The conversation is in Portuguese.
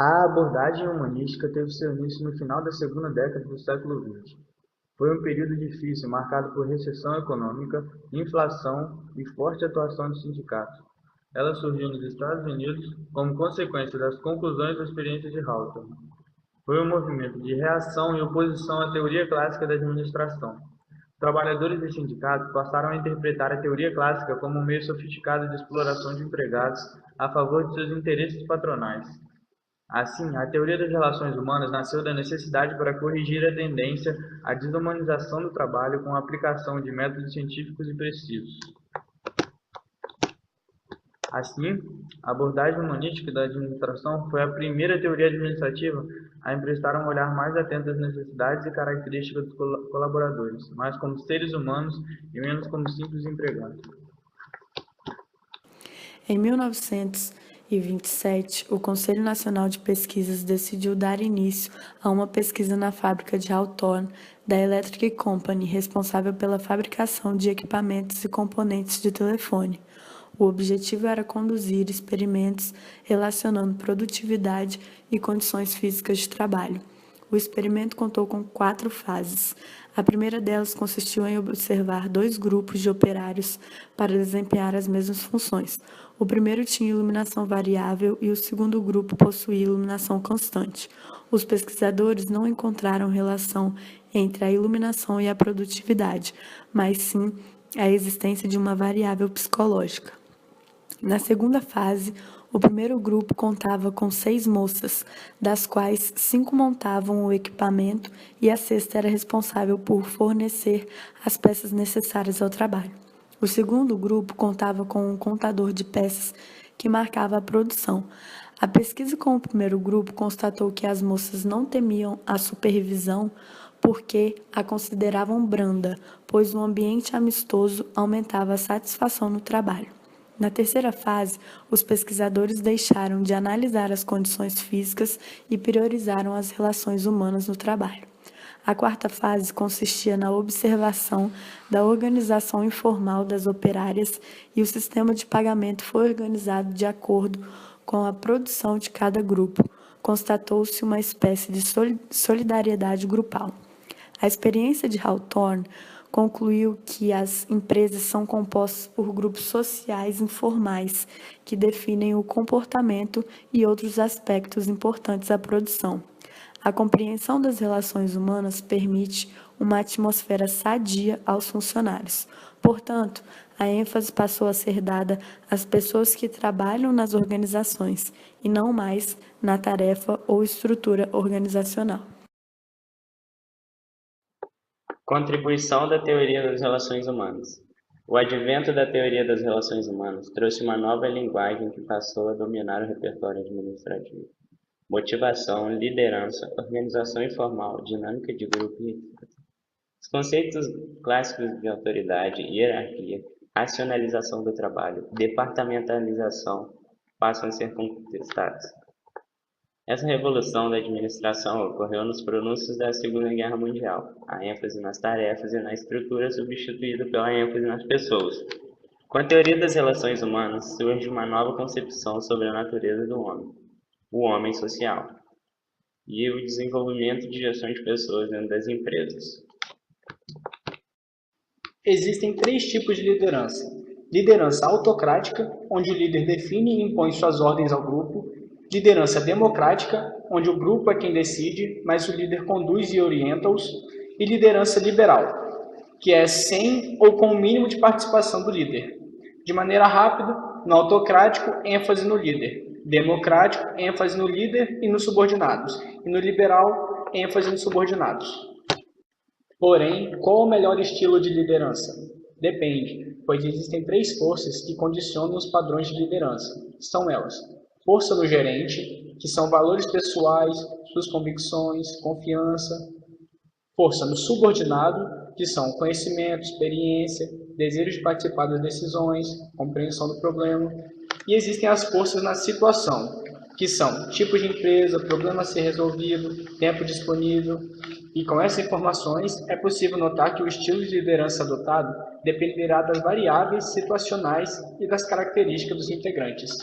A abordagem humanística teve seu início no final da segunda década do século XX. Foi um período difícil, marcado por recessão econômica, inflação e forte atuação dos sindicatos. Ela surgiu nos Estados Unidos como consequência das conclusões da experiência de Hawthorne. Foi um movimento de reação e oposição à teoria clássica da administração. Trabalhadores e sindicatos passaram a interpretar a teoria clássica como um meio sofisticado de exploração de empregados a favor de seus interesses patronais. Assim, a teoria das relações humanas nasceu da necessidade para corrigir a tendência à desumanização do trabalho com a aplicação de métodos científicos e precisos. Assim, a abordagem humanística da administração foi a primeira teoria administrativa a emprestar um olhar mais atento às necessidades e características dos colaboradores, mais como seres humanos e menos como simples empregados. Em 1927, o Conselho Nacional de Pesquisas decidiu dar início a uma pesquisa na fábrica de Hawthorne, da Electric Company, responsável pela fabricação de equipamentos e componentes de telefone. O objetivo era conduzir experimentos relacionando produtividade e condições físicas de trabalho. O experimento contou com 4 fases. A primeira delas consistiu em observar 2 grupos de operários para desempenhar as mesmas funções. O primeiro tinha iluminação variável e o segundo grupo possuía iluminação constante. Os pesquisadores não encontraram relação entre a iluminação e a produtividade, mas sim a existência de uma variável psicológica. Na segunda fase, o primeiro grupo contava com 6 moças, das quais 5 montavam o equipamento e a sexta era responsável por fornecer as peças necessárias ao trabalho. O segundo grupo contava com um contador de peças que marcava a produção. A pesquisa com o primeiro grupo constatou que as moças não temiam a supervisão porque a consideravam branda, pois um ambiente amistoso aumentava a satisfação no trabalho. Na terceira fase, os pesquisadores deixaram de analisar as condições físicas e priorizaram as relações humanas no trabalho. A quarta fase consistia na observação da organização informal das operárias e o sistema de pagamento foi organizado de acordo com a produção de cada grupo. Constatou-se uma espécie de solidariedade grupal. A experiência de Hawthorne concluiu que as empresas são compostas por grupos sociais informais que definem o comportamento e outros aspectos importantes à produção. A compreensão das relações humanas permite uma atmosfera sadia aos funcionários. Portanto, a ênfase passou a ser dada às pessoas que trabalham nas organizações e não mais na tarefa ou estrutura organizacional. Contribuição da teoria das relações humanas. O advento da teoria das relações humanas trouxe uma nova linguagem que passou a dominar o repertório administrativo. Motivação, liderança, organização informal, dinâmica de grupo e etc. Os conceitos clássicos de autoridade, hierarquia, racionalização do trabalho, departamentalização passam a ser contestados. Essa revolução da administração ocorreu nos pronúncios da Segunda Guerra Mundial, a ênfase nas tarefas e na estrutura substituída pela ênfase nas pessoas. Com a teoria das relações humanas, surge uma nova concepção sobre a natureza do homem, o homem social, e o desenvolvimento de gestão de pessoas dentro das empresas. Existem 3 tipos de liderança. Liderança autocrática, onde o líder define e impõe suas ordens ao grupo. Liderança democrática, onde o grupo é quem decide, mas o líder conduz e orienta-os. E liderança liberal, que é sem ou com o mínimo de participação do líder. De maneira rápida, no autocrático, ênfase no líder. Democrático, ênfase no líder e nos subordinados. E no liberal, ênfase nos subordinados. Porém, qual o melhor estilo de liderança? Depende, pois existem 3 forças que condicionam os padrões de liderança. São elas: força no gerente, que são valores pessoais, suas convicções, confiança. Força no subordinado, que são conhecimento, experiência, desejo de participar das decisões, compreensão do problema. E existem as forças na situação, que são tipo de empresa, problema a ser resolvido, tempo disponível. E com essas informações, é possível notar que o estilo de liderança adotado dependerá das variáveis situacionais e das características dos integrantes.